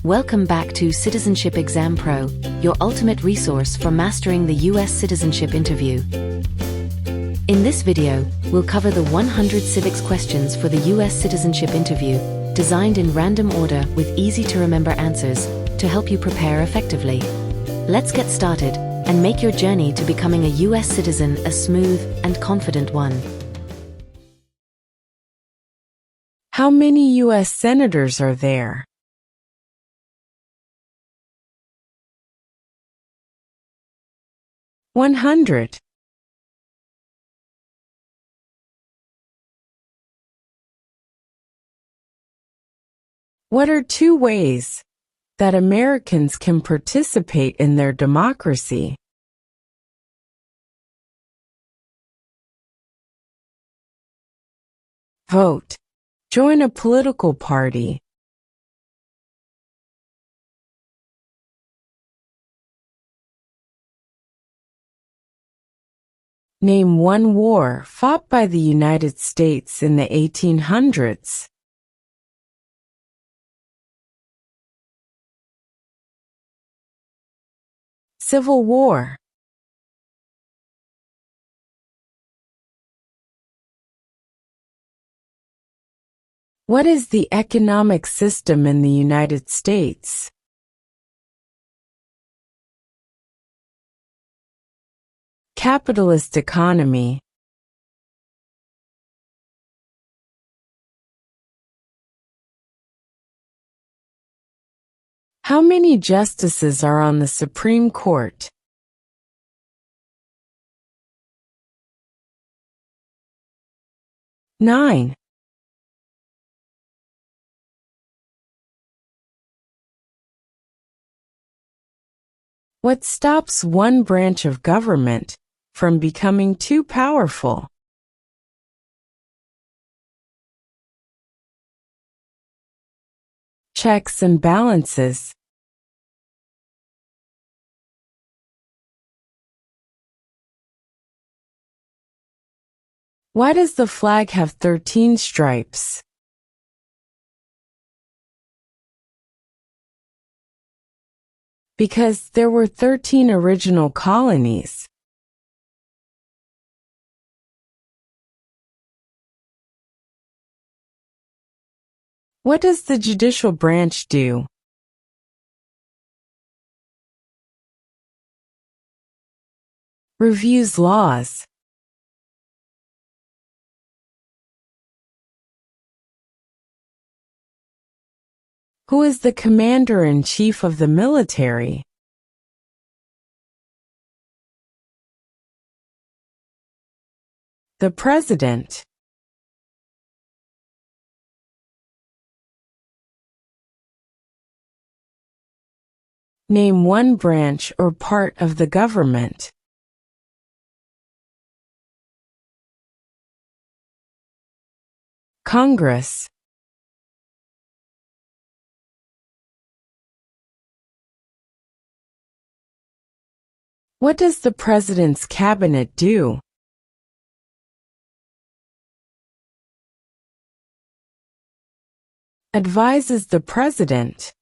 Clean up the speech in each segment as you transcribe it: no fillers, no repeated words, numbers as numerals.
Welcome back to Citizenship Exam Pro, your ultimate resource for mastering the US Citizenship Interview. In this video, we'll cover the 100 civics questions for the US Citizenship Interview, designed in random order with easy-to-remember answers to help you prepare effectively. Let's get started and make your journey to becoming a US citizen a smooth and confident one. How many U.S. senators are there? $100. What are two ways that Americans can participate in their democracy? Vote. Join a political party. Name one war fought by the United States in the 1800s. Civil War. What is the economic system in the United States? Capitalist economy. How many justices are on the Supreme Court? Nine. What stops one branch of government from becoming too powerful? Checks and balances. Why does the flag have 13 stripes? Because there were 13 original colonies. What does the judicial branch do? Reviews laws. Who is the commander-in-chief of the military? The president. Name one branch or part of the government. Congress. What does the president's cabinet do? Advises the president.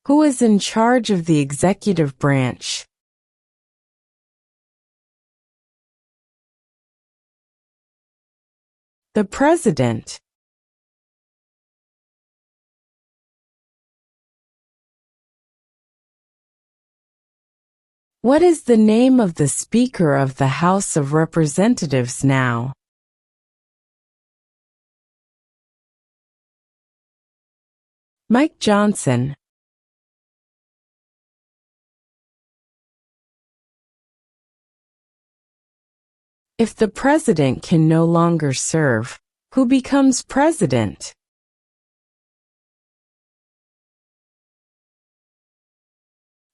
Who is in charge of the executive branch? The president. What is the name of the Speaker of the House of Representatives now? Mike Johnson. If the president can no longer serve, who becomes president?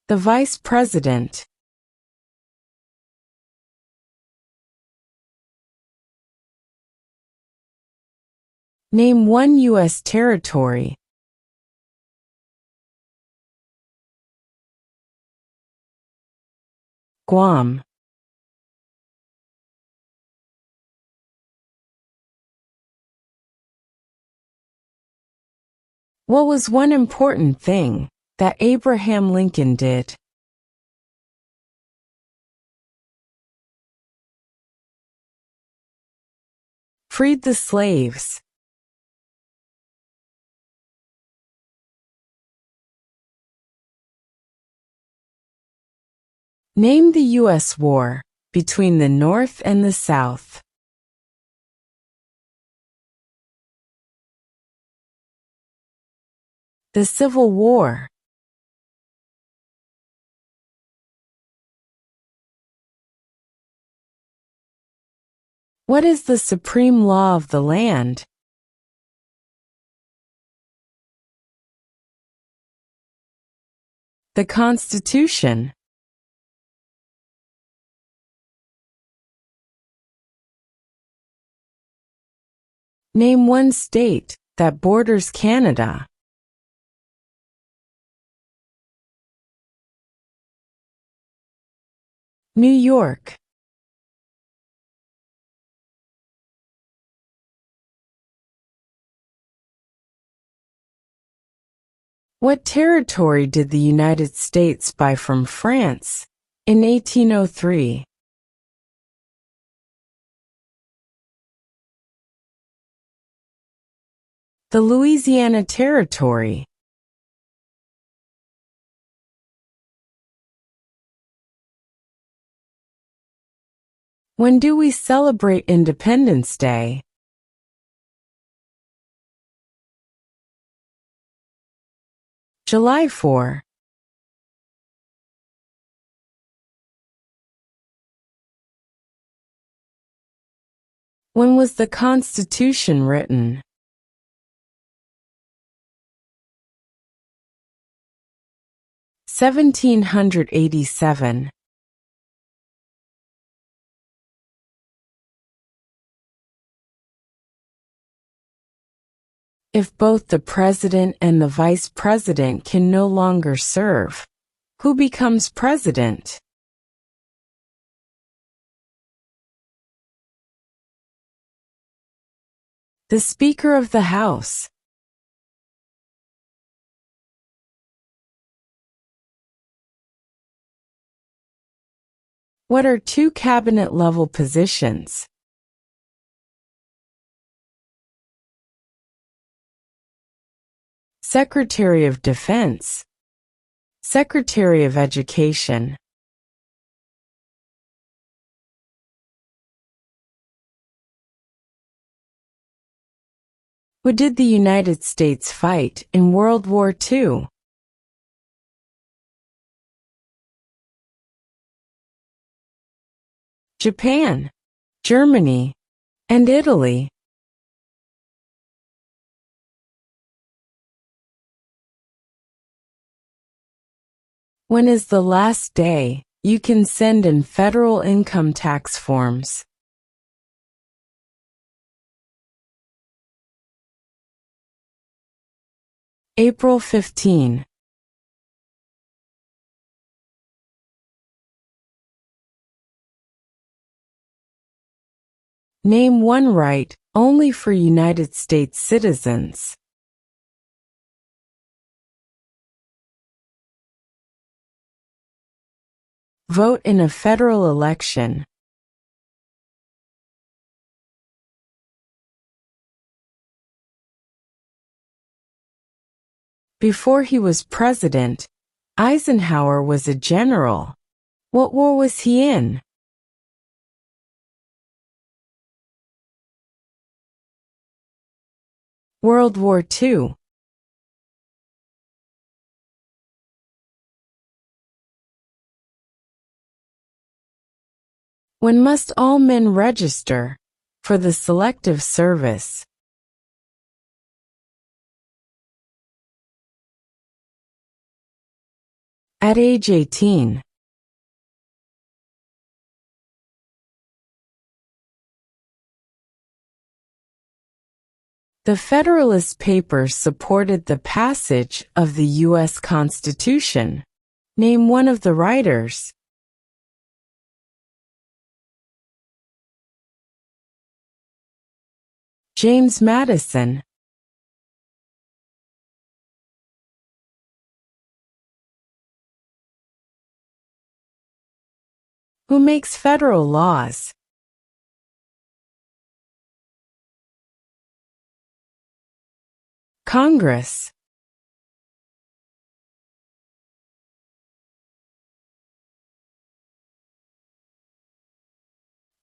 The vice president. Name one U.S. territory. Guam. What was one important thing that Abraham Lincoln did? Freed the slaves. Name the U.S. war between the North and the South. The Civil War. What is the supreme law of the land? The Constitution. Name one state that borders Canada. New York. What territory did the United States buy from France in 1803? The Louisiana Territory. When do we celebrate Independence Day? July 4. When was the Constitution written? (1787). If both the president and the vice president can no longer serve, who becomes president? The Speaker of the House. What are two cabinet-level positions? Secretary of Defense. Secretary of Education. Who did the United States fight in World War II? Japan, Germany, and Italy. When is the last day you can send in federal income tax forms? April 15. Name one right only for United States citizens. Vote in a federal election. Before he was president, Eisenhower was a general. What war was he in? World War II. When must all men register for the Selective Service? At age 18. The Federalist Papers supported the passage of the U.S. Constitution. Name one of the writers. James Madison. Who makes federal laws? Congress.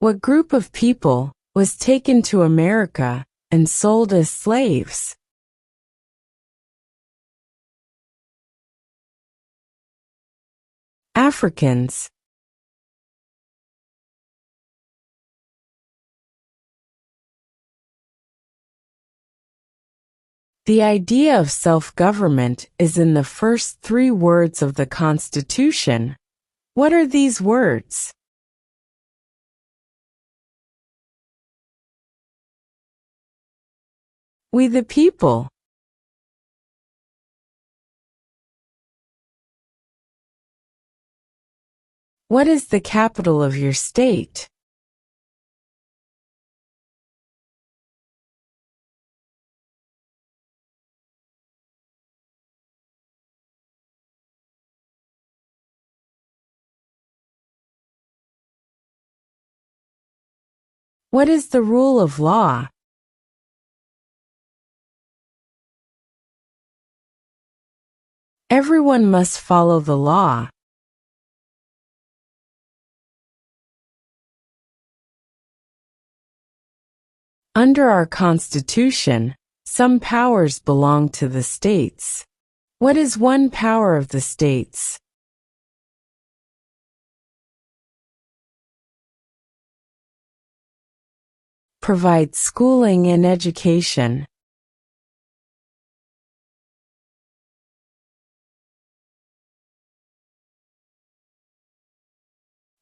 What group of people was taken to America and sold as slaves? Africans. The idea of self-government is in the first 3 words of the Constitution. What are these words? We the people. What is the capital of your state? What is the rule of law? Everyone must follow the law. Under our Constitution, some powers belong to the states. What is one power of the states? Provide schooling and education.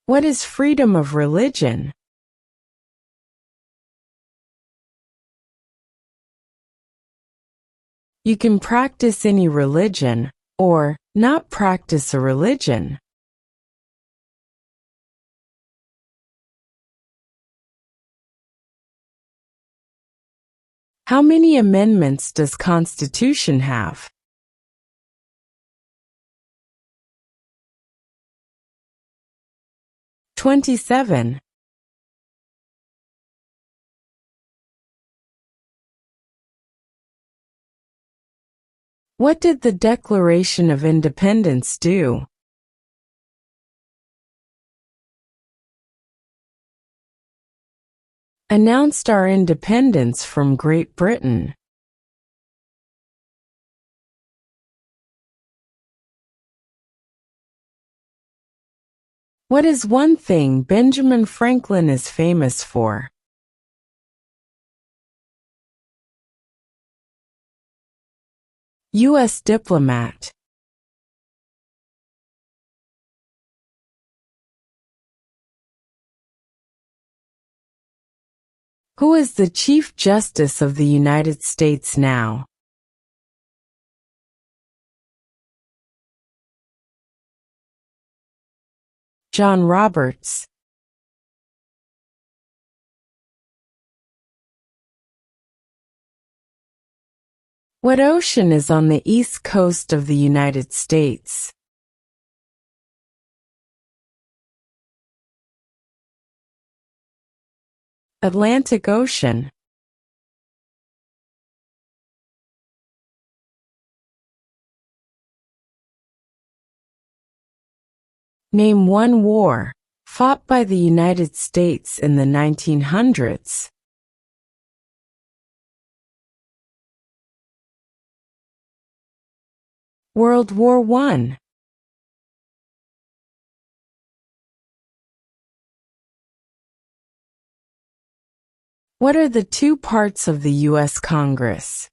What is freedom of religion? You can practice any religion, or not practice a religion. How many amendments does Constitution have? "27. What did the Declaration of Independence do? Announced our independence from Great Britain. What is one thing Benjamin Franklin is famous for? U.S. diplomat. Who is the Chief Justice of the United States now? John Roberts. What ocean is on the east coast of the United States? Atlantic Ocean. Name one war fought by the United States in the 1900s. World War I. What are the 2 parts of the U.S. Congress?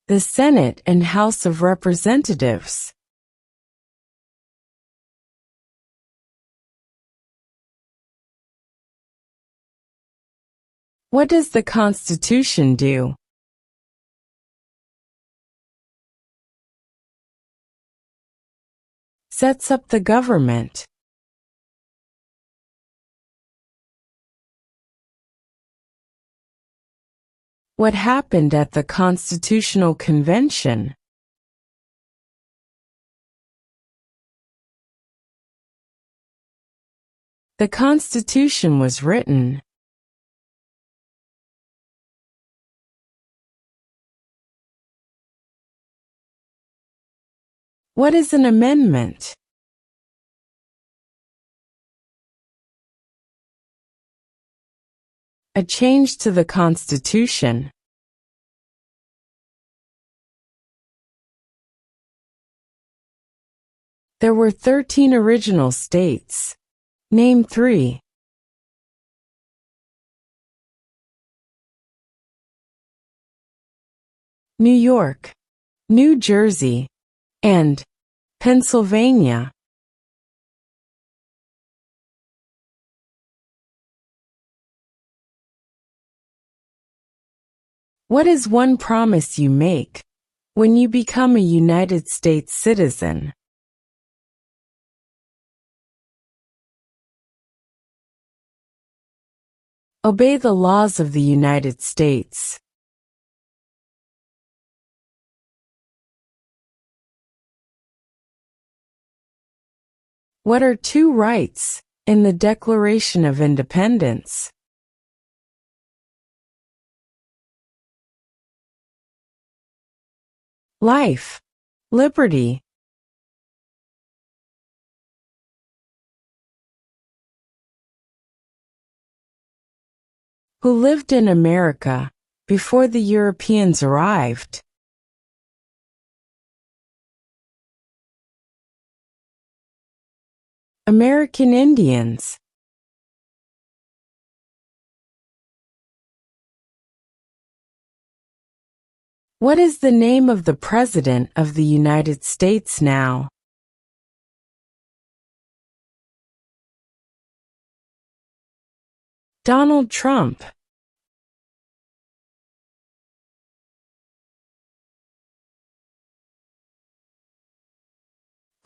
The Senate and House of Representatives. What does the Constitution do? Sets up the government. What happened at the Constitutional Convention? the Constitution was written? What is an amendment? A change to the Constitution. There were 13 original states. Name 3. New York, New Jersey, and Pennsylvania. What is one promise you make when you become a United States citizen? Obey the laws of the United States. What are 2 rights in the Declaration of Independence? Life, liberty. Who lived in America before the Europeans arrived? American Indians. What is the name of the President of the United States now? Donald Trump.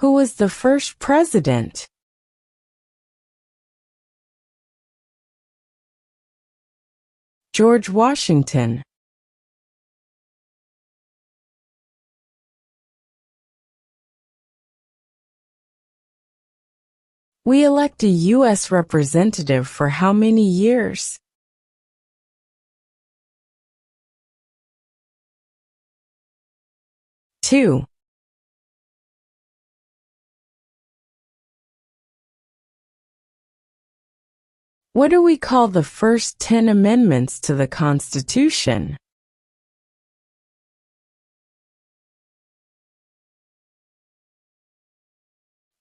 Who was the first president? George Washington. We elect a U.S. representative for how many years? Two. What do we call the first 10 amendments to the Constitution?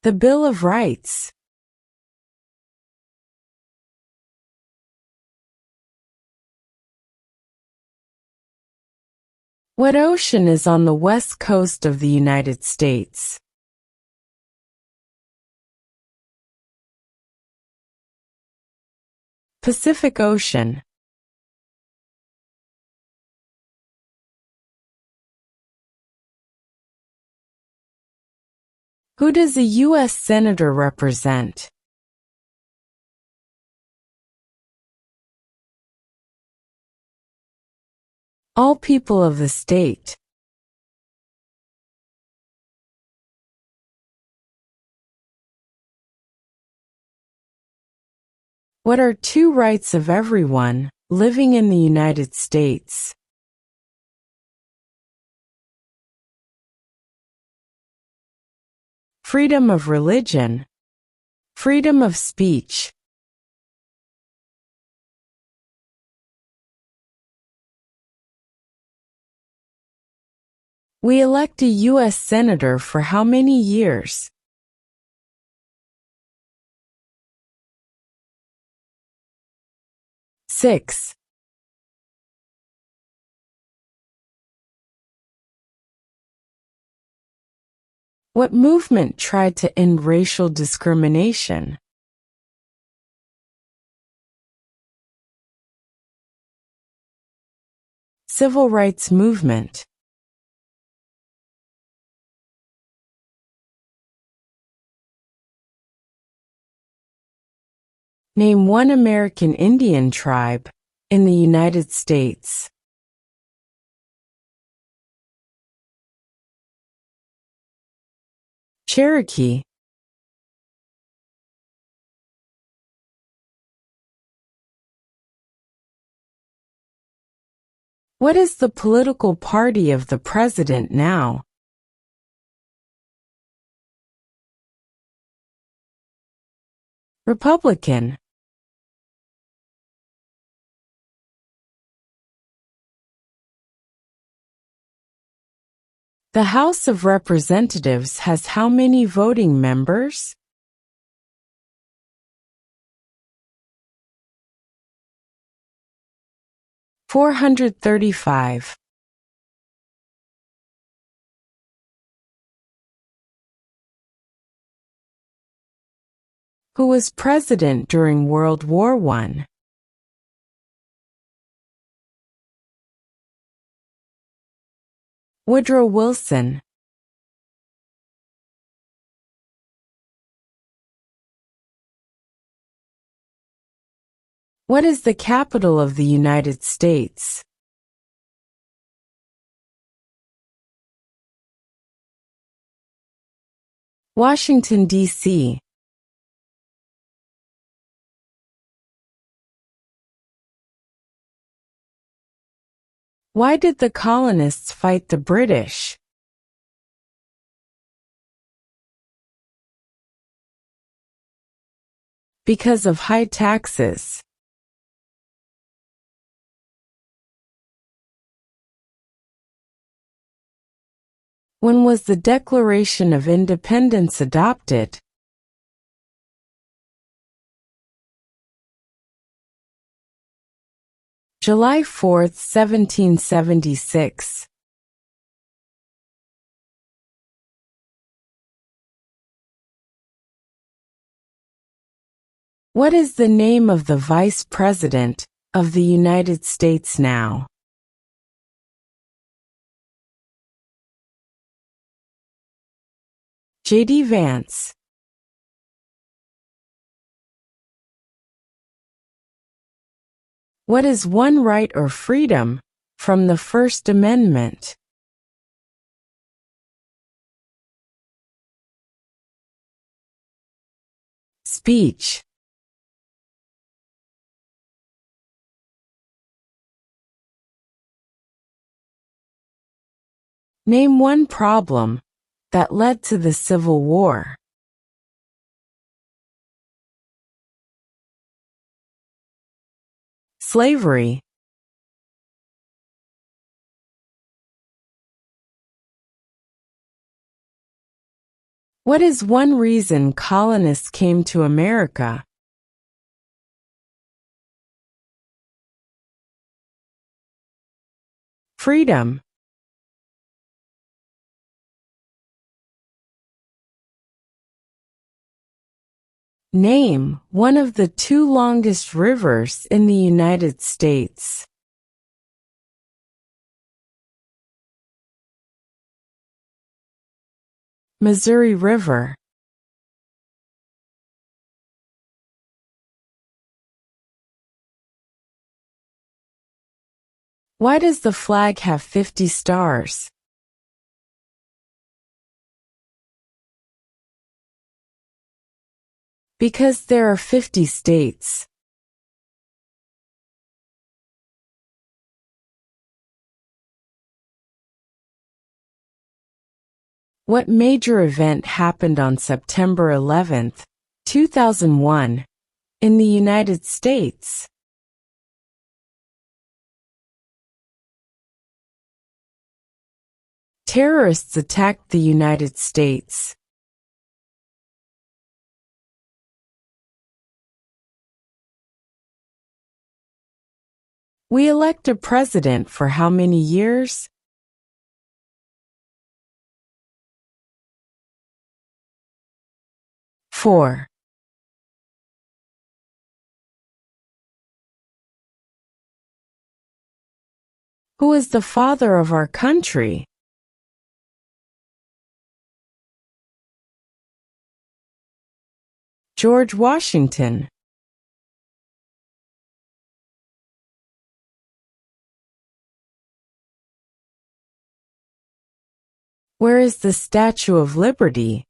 The Bill of Rights. What ocean is on the west coast of the United States? Pacific Ocean. Who does a U.S. Senator represent? All people of the state. What are 2 rights of everyone living in the United States? Freedom of religion. Freedom of speech. We elect a U.S. Senator for how many years? 6. What movement tried to end racial discrimination? Civil rights movement. Name one American Indian tribe in the United States. Cherokee. What is the political party of the president now? Republican. The House of Representatives has how many voting members? (435). Who was president during World War I? Woodrow Wilson. What is the capital of the United States? Washington, D.C. Why did the colonists fight the British? Because of high taxes. When was the Declaration of Independence adopted? July 4, 1776. What is the name of the Vice President of the United States now? J.D. Vance. What is one right or freedom from the First Amendment? Speech. Name one problem that led to the Civil War. Slavery. What is one reason colonists came to America? Freedom. Name one of the two longest rivers in the United States. Missouri River. Why does the flag have 50 stars? Because there are 50 states. What major event happened on September 11, 2001, in the United States? Terrorists attacked the United States. We elect a president for how many years? Four. Who is the father of our country? George Washington. Where is the Statue of Liberty?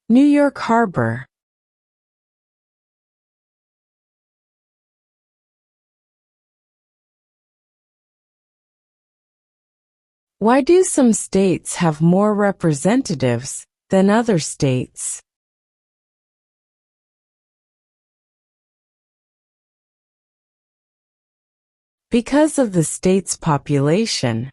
New York Harbor. Why do some states have more representatives than other states? Because of the state's population.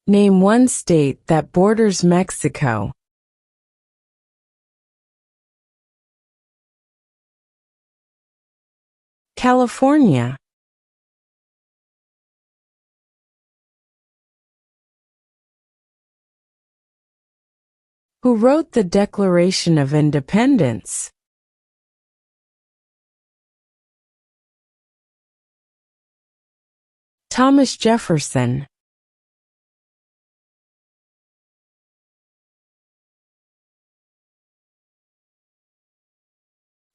Name one state that borders Mexico. California. Who wrote the Declaration of Independence? Thomas Jefferson.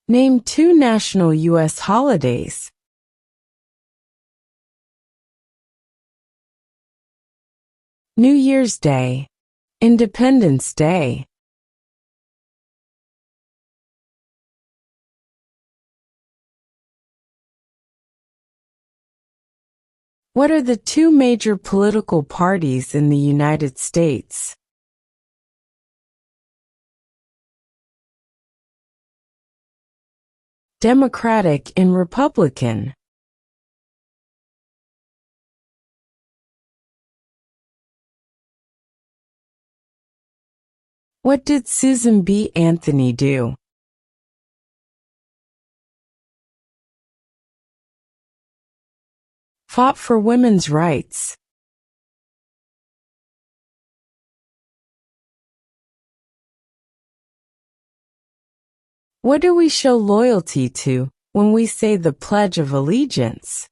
Name two national U.S. holidays. New Year's Day, Independence Day. What are the two major political parties in the United States? Democratic and Republican. What did Susan B. Anthony do? Fought for women's rights. What do we show loyalty to when we say the Pledge of Allegiance?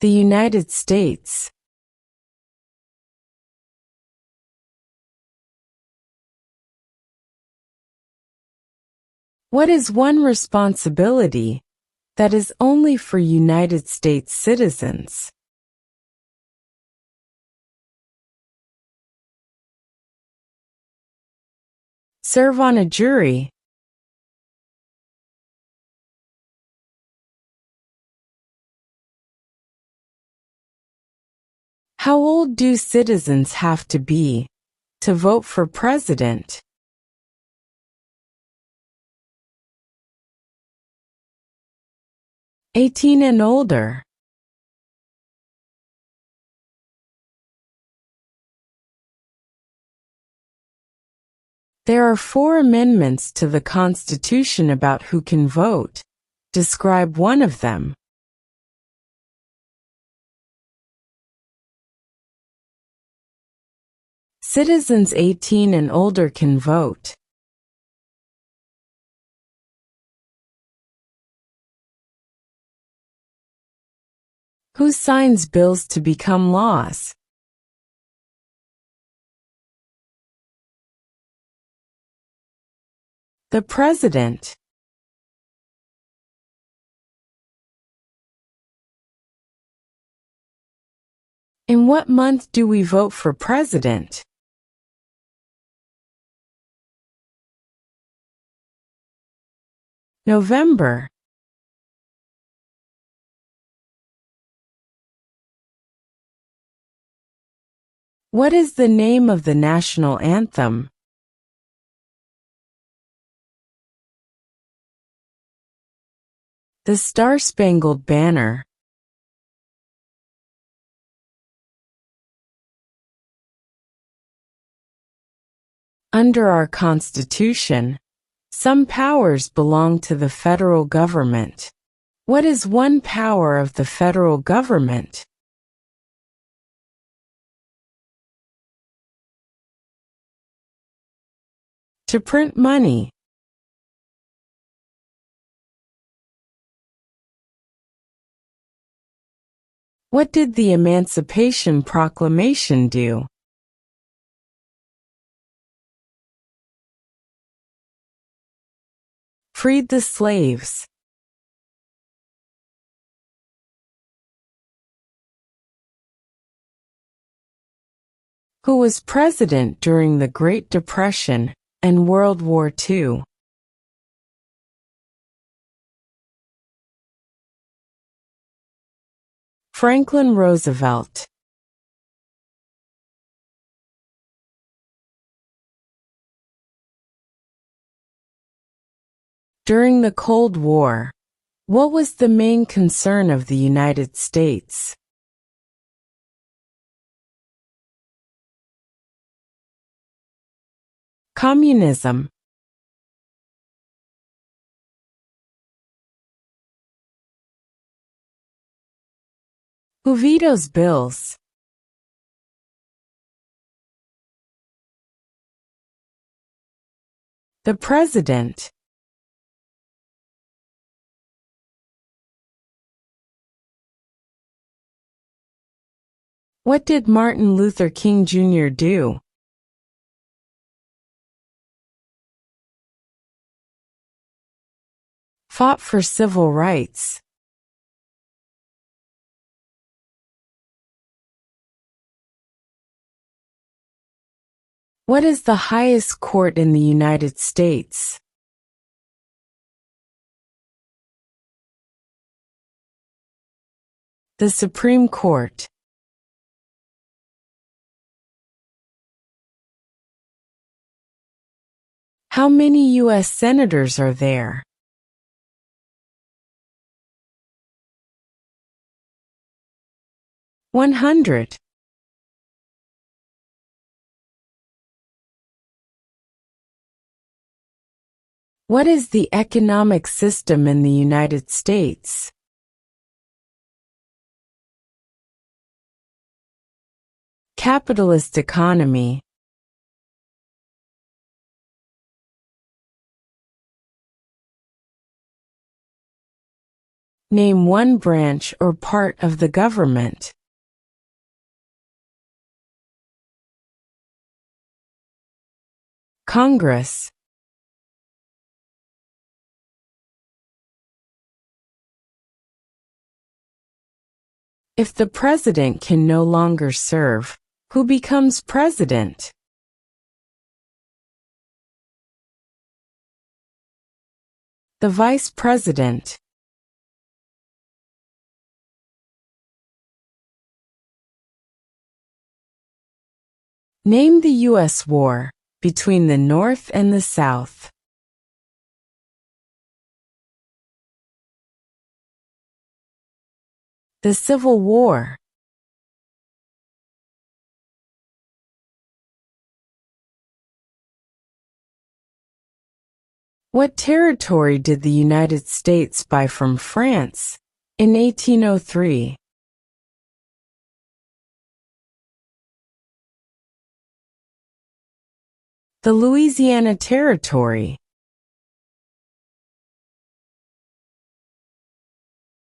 The United States. What is one responsibility that is only for United States citizens? Serve on a jury. How old do citizens have to be to vote for president? 18 and older. There are 4 amendments to the Constitution about who can vote. Describe one of them. Citizens 18 and older can vote. Who signs bills to become laws? The President. In what month do we vote for president? November. What is the name of the national anthem? The Star-Spangled Banner. Under our Constitution, some powers belong to the federal government. What is one power of the federal government? To print money. What did the Emancipation Proclamation do? Freed the slaves. Who was president during the Great Depression and World War II? Franklin Roosevelt. During the Cold War, what was the main concern of the United States? Communism. Who vetoes bills? The President. What did Martin Luther King Jr. do? Fought for civil rights. What is the highest court in the United States? The Supreme Court. How many U.S. senators are there? 100. What is the economic system in the United States? Capitalist economy. Name one branch or part of the government. Congress. If the president can no longer serve, who becomes president? The vice president. Name the U.S. war between the North and the South. The Civil War. What territory did the United States buy from France in 1803? The Louisiana Territory.